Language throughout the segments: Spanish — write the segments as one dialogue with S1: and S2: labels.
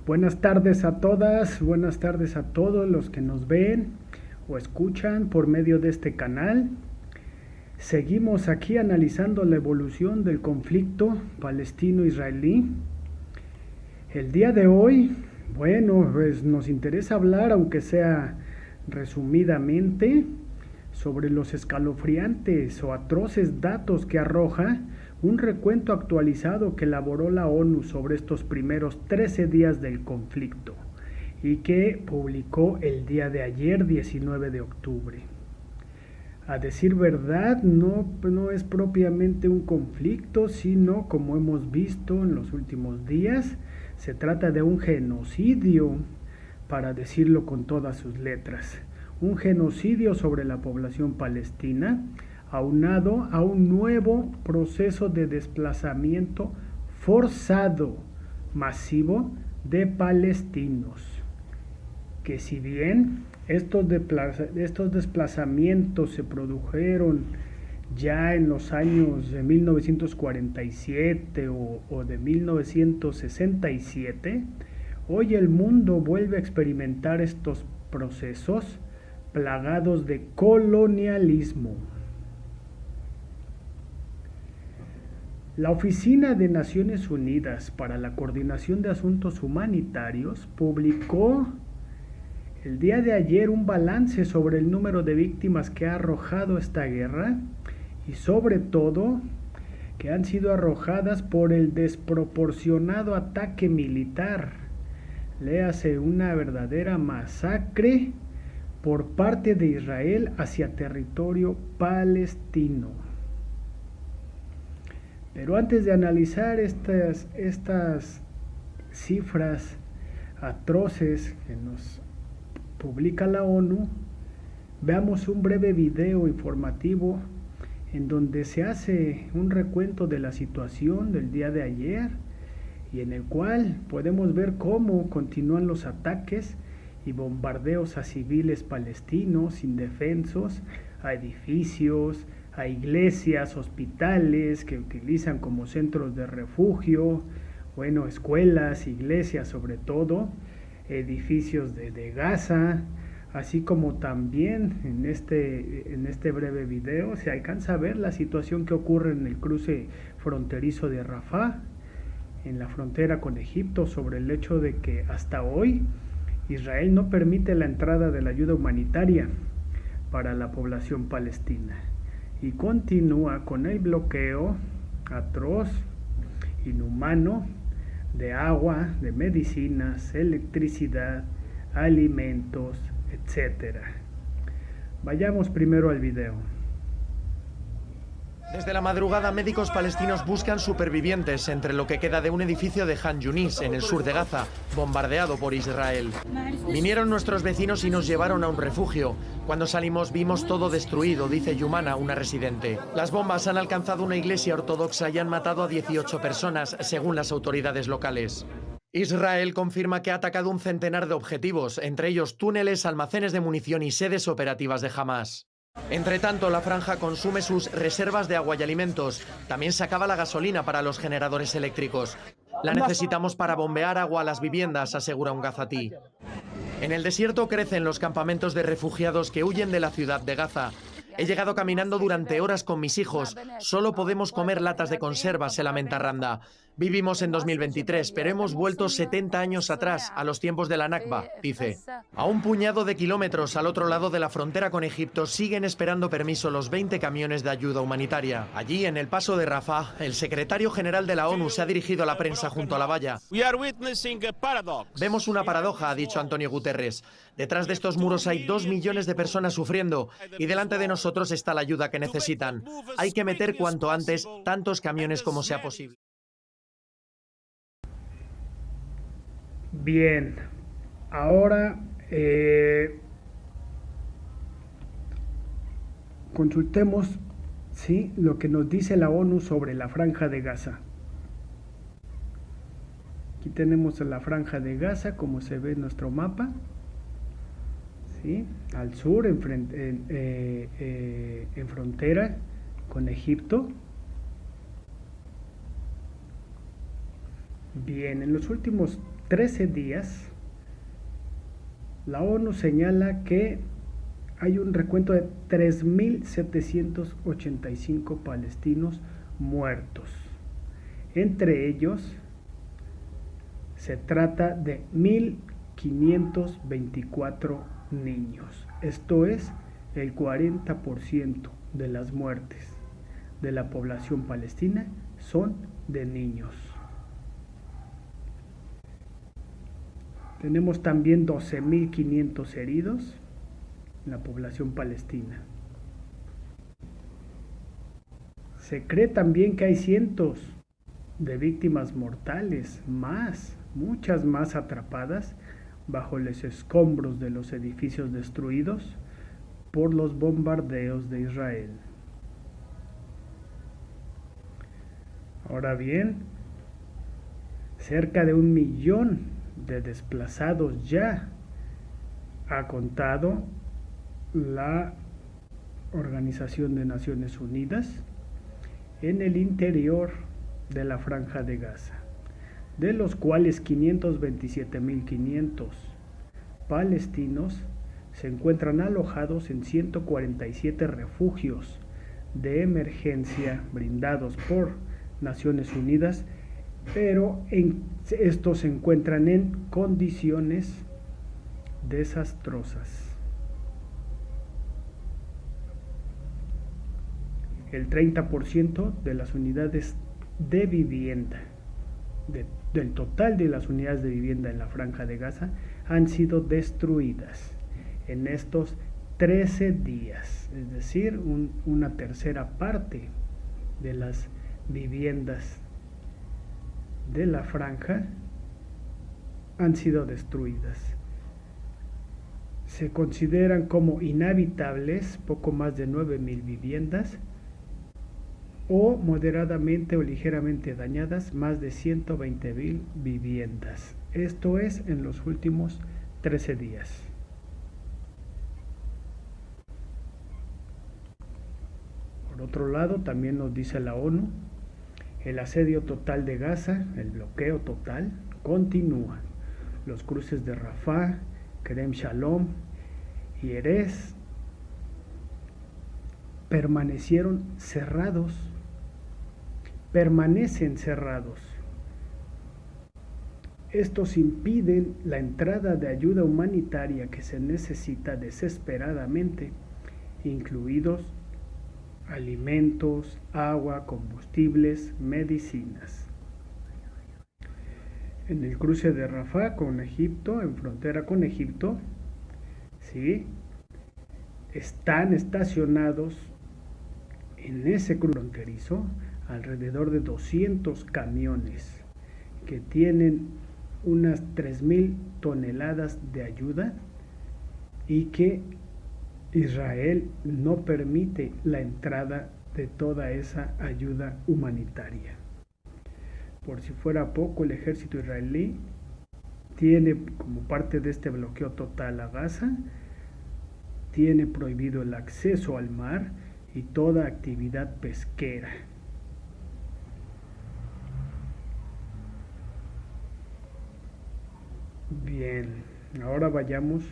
S1: Buenas tardes a todas, buenas tardes a todos los que nos ven o escuchan por medio de este canal. Seguimos aquí analizando la evolución del conflicto palestino-israelí. El día de hoy, bueno, pues nos interesa hablar, aunque sea resumidamente, sobre los escalofriantes o atroces datos que arroja un recuento actualizado que elaboró la ONU sobre estos primeros 13 días del conflicto y que publicó el día de ayer, 19 de octubre. A decir verdad, no es propiamente un conflicto, sino, como hemos visto en los últimos días, se trata de un genocidio, para decirlo con todas sus letras. Un genocidio sobre la población palestina, aunado a un nuevo proceso de desplazamiento forzado, masivo, de palestinos. Que si bien estos desplazamientos se produjeron ya en los años de 1947 o de 1967, hoy el mundo vuelve a experimentar estos procesos plagados de colonialismo. La Oficina de Naciones Unidas para la Coordinación de Asuntos Humanitarios publicó el día de ayer un balance sobre el número de víctimas que ha arrojado esta guerra y sobre todo que han sido arrojadas por el desproporcionado ataque militar. Léase, una verdadera masacre por parte de Israel hacia territorio palestino. Pero antes de analizar estas cifras atroces que nos publica la ONU, veamos un breve video informativo en donde se hace un recuento de la situación del día de ayer y en el cual podemos ver cómo continúan los ataques y bombardeos a civiles palestinos indefensos, a edificios, a iglesias, hospitales que utilizan como centros de refugio, bueno, escuelas, iglesias sobre todo, edificios de Gaza, así como también en este breve video se alcanza a ver la situación que ocurre en el cruce fronterizo de Rafah, en la frontera con Egipto, sobre el hecho de que hasta hoy Israel no permite la entrada de la ayuda humanitaria para la población palestina y continúa con el bloqueo atroz, inhumano, de agua, de medicinas, electricidad, alimentos, etc. Vayamos primero al video.
S2: Desde la madrugada, médicos palestinos buscan supervivientes entre lo que queda de un edificio de Han Yunis, en el sur de Gaza, bombardeado por Israel. Vinieron nuestros vecinos y nos llevaron a un refugio. Cuando salimos vimos todo destruido, dice Yumana, una residente. Las bombas han alcanzado una iglesia ortodoxa y han matado a 18 personas, según las autoridades locales. Israel confirma que ha atacado un centenar de objetivos, entre ellos túneles, almacenes de munición y sedes operativas de Hamás. Entre tanto, la franja consume sus reservas de agua y alimentos. También se acaba la gasolina para los generadores eléctricos. La necesitamos para bombear agua a las viviendas, asegura un gazatí. En el desierto crecen los campamentos de refugiados que huyen de la ciudad de Gaza. He llegado caminando durante horas con mis hijos. Solo podemos comer latas de conserva, se lamenta Randa. Vivimos en 2023, pero hemos vuelto 70 años atrás, a los tiempos de la Nakba, dice. A un puñado de kilómetros al otro lado de la frontera con Egipto siguen esperando permiso los 20 camiones de ayuda humanitaria. Allí, en el paso de Rafah, el secretario general de la ONU se ha dirigido a la prensa junto a la valla. Vemos una paradoja, ha dicho Antonio Guterres. Detrás de estos muros hay 2 millones de personas sufriendo y delante de nosotros está la ayuda que necesitan. Hay que meter cuanto antes tantos camiones como sea posible.
S1: Bien, ahora consultemos, ¿sí?, lo que nos dice la ONU sobre la Franja de Gaza. Aquí tenemos la Franja de Gaza, como se ve en nuestro mapa, ¿sí?, al sur, en frontera con Egipto. Bien, en los últimos 13 días, la ONU señala que hay un recuento de 3.785 palestinos muertos. Entre ellos, se trata de 1.524 niños. Esto es el 40% de las muertes de la población palestina son de niños. Tenemos también 12.500 heridos en la población palestina. Se cree también que hay cientos de víctimas mortales, muchas más atrapadas bajo los escombros de los edificios destruidos por los bombardeos de Israel. Ahora bien, cerca de 1 millón de desplazados ya ha contado la Organización de Naciones Unidas en el interior de la Franja de Gaza, de los cuales 527.500 palestinos se encuentran alojados en 147 refugios de emergencia brindados por Naciones Unidas, pero estos se encuentran en condiciones desastrosas. El 30% de las unidades de vivienda, del total de las unidades de vivienda en la Franja de Gaza, han sido destruidas en estos 13 días, es decir, una tercera parte de las viviendas de la franja han sido destruidas. Se consideran como inhabitables poco más de 9.000 viviendas o moderadamente o ligeramente dañadas más de 120.000 viviendas. Esto es en los últimos 13 días. Por otro lado, también nos dice la ONU, el asedio total de Gaza, el bloqueo total, continúa. Los cruces de Rafah, Kerem Shalom y Erez permanecen cerrados. Estos impiden la entrada de ayuda humanitaria que se necesita desesperadamente, incluidos alimentos, agua, combustibles, medicinas. En el cruce de Rafah con Egipto, en frontera con Egipto, ¿sí?, están estacionados en ese cruce fronterizo alrededor de 200 camiones que tienen unas 3.000 toneladas de ayuda y que Israel no permite la entrada de toda esa ayuda humanitaria. Por si fuera poco, el ejército israelí tiene, como parte de este bloqueo total a Gaza, tiene prohibido el acceso al mar y toda actividad pesquera. Bien, ahora vayamos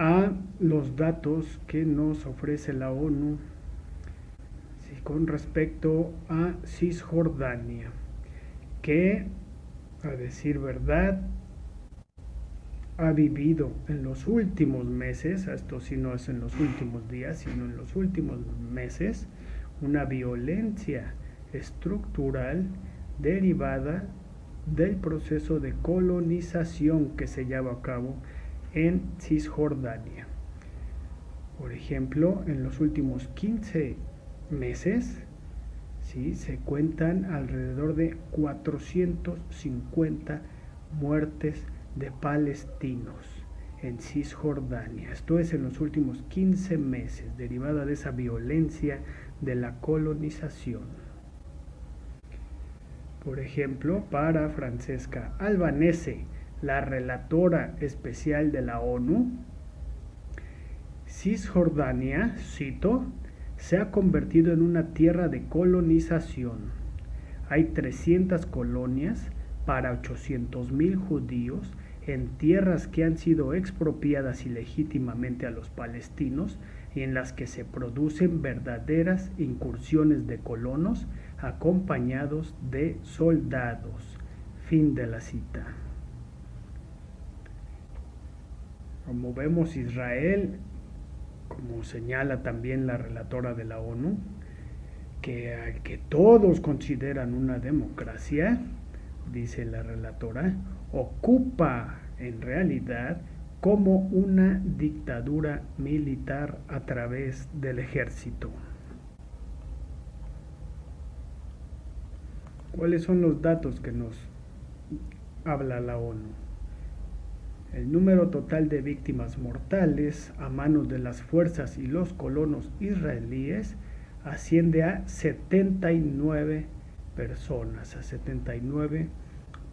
S1: a los datos que nos ofrece la ONU con respecto a Cisjordania, que, a decir verdad, ha vivido en los últimos meses, esto sí no es en los últimos días, sino en los últimos meses, una violencia estructural derivada del proceso de colonización que se lleva a cabo en Cisjordania. Por ejemplo, en los últimos 15 meses, ¿sí?, se cuentan alrededor de 450 muertes de palestinos en Cisjordania. Esto es en los últimos 15 meses, derivada de esa violencia de la colonización. Por ejemplo, para Francesca Albanese, la relatora especial de la ONU, Cisjordania, cito, se ha convertido en una tierra de colonización. Hay 300 colonias para 800,000 judíos en tierras que han sido expropiadas ilegítimamente a los palestinos y en las que se producen verdaderas incursiones de colonos acompañados de soldados. Fin de la cita. Como vemos, Israel, como señala también la relatora de la ONU, que todos consideran una democracia, dice la relatora, ocupa en realidad como una dictadura militar a través del ejército. ¿Cuáles son los datos que nos habla la ONU? El número total de víctimas mortales a manos de las fuerzas y los colonos israelíes asciende a 79 personas, a 79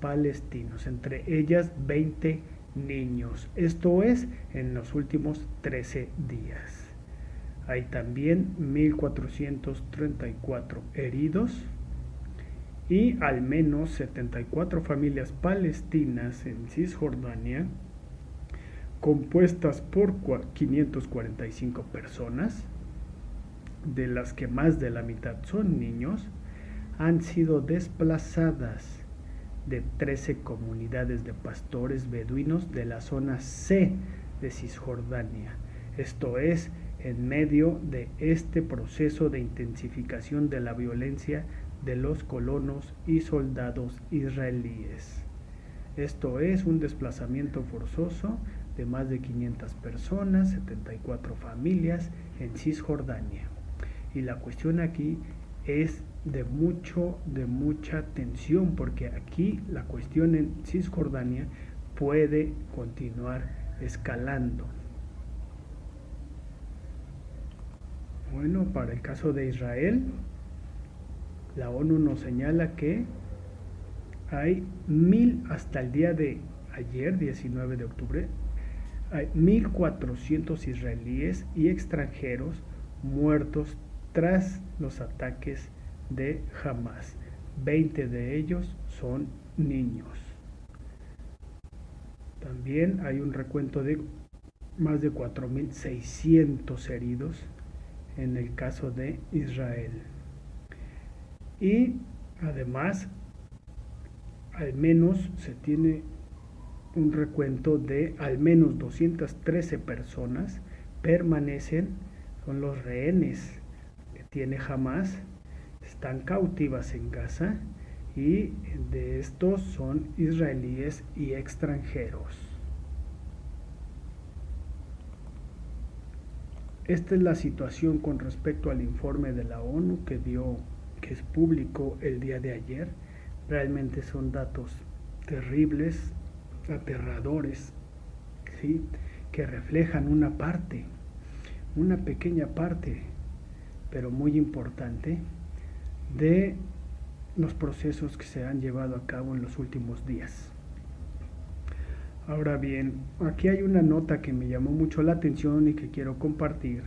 S1: palestinos, entre ellas 20 niños. Esto es en los últimos 13 días. Hay también 1.434 heridos y al menos 74 familias palestinas en Cisjordania, compuestas por 545 personas, de las que más de la mitad son niños, han sido desplazadas de 13 comunidades de pastores beduinos de la zona C de Cisjordania. Esto es, en medio de este proceso de intensificación de la violencia de los colonos y soldados israelíes. Esto es un desplazamiento forzoso de más de 500 personas, 74 familias en Cisjordania. Y la cuestión aquí es de mucha tensión, porque aquí la cuestión en Cisjordania puede continuar escalando. Bueno, para el caso de Israel, la ONU nos señala que hay hasta el día de ayer, 19 de octubre, hay 1.400 israelíes y extranjeros muertos tras los ataques de Hamas. 20 de ellos son niños. También hay un recuento de más de 4.600 heridos en el caso de Israel. Y además, al menos se tiene un recuento de al menos 213 personas permanecen, son los rehenes que tiene Hamas, están cautivas en Gaza, y de estos son israelíes y extranjeros. Esta es la situación con respecto al informe de la ONU que es público el día de ayer. Realmente son datos terribles, aterradores, ¿sí?, que reflejan una pequeña parte, pero muy importante, de los procesos que se han llevado a cabo en los últimos días. Ahora bien, aquí hay una nota que me llamó mucho la atención y que quiero compartir,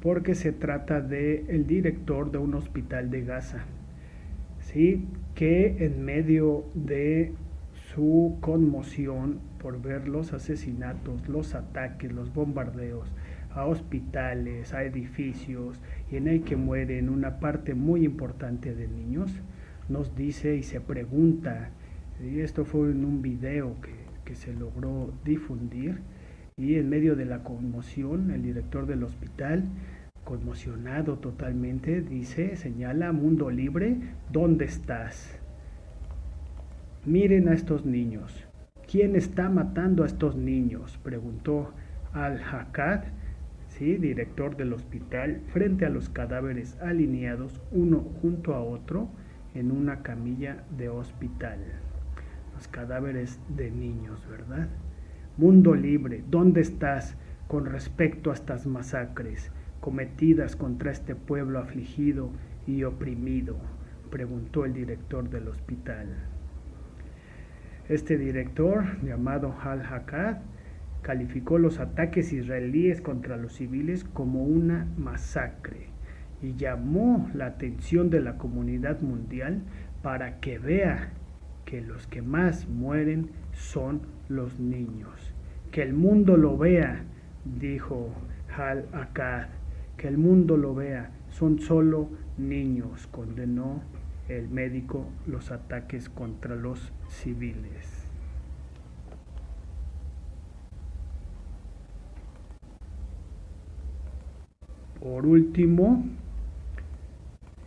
S1: porque se trata del director de un hospital de Gaza, ¿sí?, que en medio de su conmoción por ver los asesinatos, los ataques, los bombardeos a hospitales, a edificios, y en el que mueren una parte muy importante de niños, nos dice y se pregunta, y esto fue en un video que se logró difundir, y en medio de la conmoción, el director del hospital, conmocionado totalmente, señala: Mundo Libre, ¿dónde estás? Miren a estos niños. ¿Quién está matando a estos niños?, preguntó Al-Haddad, ¿sí?, director del hospital, frente a los cadáveres alineados uno junto a otro en una camilla de hospital. Los cadáveres de niños, ¿verdad? Mundo Libre, ¿dónde estás con respecto a estas masacres cometidas contra este pueblo afligido y oprimido?, preguntó el director del hospital. Este director, llamado Al-Haddad, calificó los ataques israelíes contra los civiles como una masacre y llamó la atención de la comunidad mundial para que vea que los que más mueren son los niños. Que el mundo lo vea, dijo Al-Akkad, que el mundo lo vea, son solo niños, condenó el médico los ataques contra los civiles. Por último,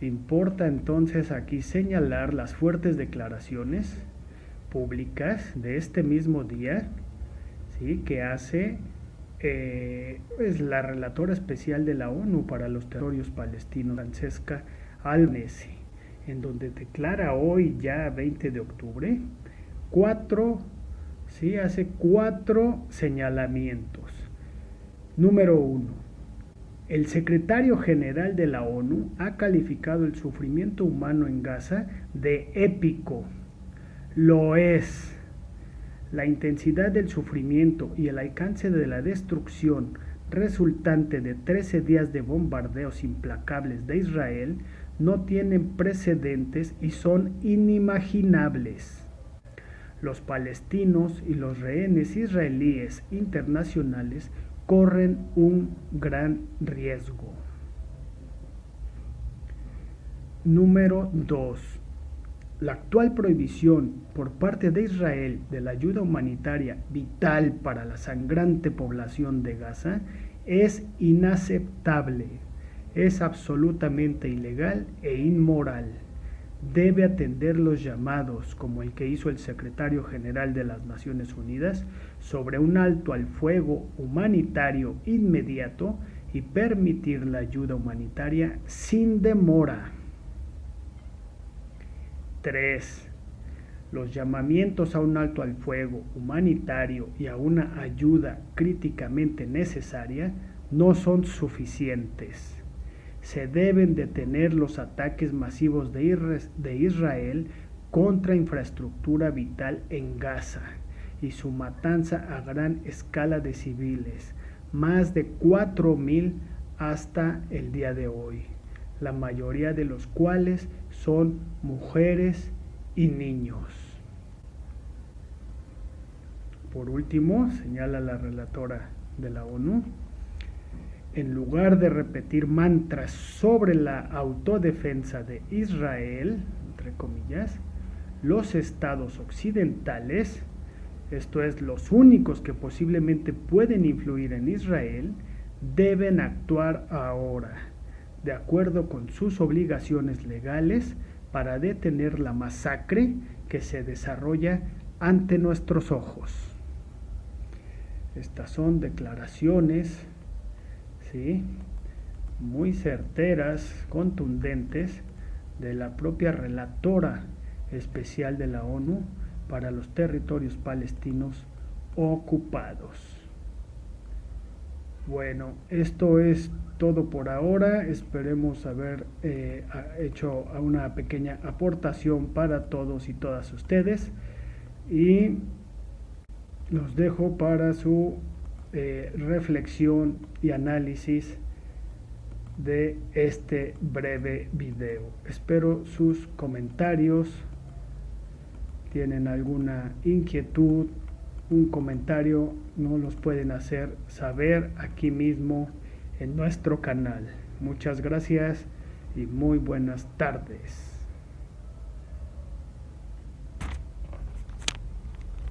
S1: importa entonces aquí señalar las fuertes declaraciones públicas de este mismo día, ¿sí?, que hace es la relatora especial de la ONU para los territorios palestinos, Francesca Albanese, en donde declara hoy, ya 20 de octubre, hace cuatro señalamientos. Número 1. El secretario general de la ONU ha calificado el sufrimiento humano en Gaza de épico. Lo es. La intensidad del sufrimiento y el alcance de la destrucción resultante de 13 días de bombardeos implacables de Israel no tienen precedentes y son inimaginables. Los palestinos y los rehenes israelíes internacionales corren un gran riesgo. Número 2. La actual prohibición por parte de Israel de la ayuda humanitaria vital para la sangrante población de Gaza es inaceptable, es absolutamente ilegal e inmoral. Debe atender los llamados, como el que hizo el secretario general de las Naciones Unidas, sobre un alto al fuego humanitario inmediato y permitir la ayuda humanitaria sin demora. 3. Los llamamientos a un alto al fuego humanitario y a una ayuda críticamente necesaria no son suficientes. Se deben detener los ataques masivos de Israel contra infraestructura vital en Gaza y su matanza a gran escala de civiles, más de 4.000 hasta el día de hoy, la mayoría de los cuales son mujeres y niños. Por último, señala la relatora de la ONU, en lugar de repetir mantras sobre la autodefensa de Israel, entre comillas, los estados occidentales, esto es, los únicos que posiblemente pueden influir en Israel, deben actuar ahora, de acuerdo con sus obligaciones legales, para detener la masacre que se desarrolla ante nuestros ojos. Estas son declaraciones, ¿sí?, muy certeras, contundentes, de la propia relatora especial de la ONU para los territorios palestinos ocupados. Bueno, esto es todo por ahora. Esperemos haber hecho una pequeña aportación para todos y todas ustedes, y los dejo para su reflexión y análisis de este breve video. Espero sus comentarios. ¿Tienen alguna inquietud, un comentario? Nos los pueden hacer saber aquí mismo en nuestro canal. Muchas gracias y muy buenas tardes.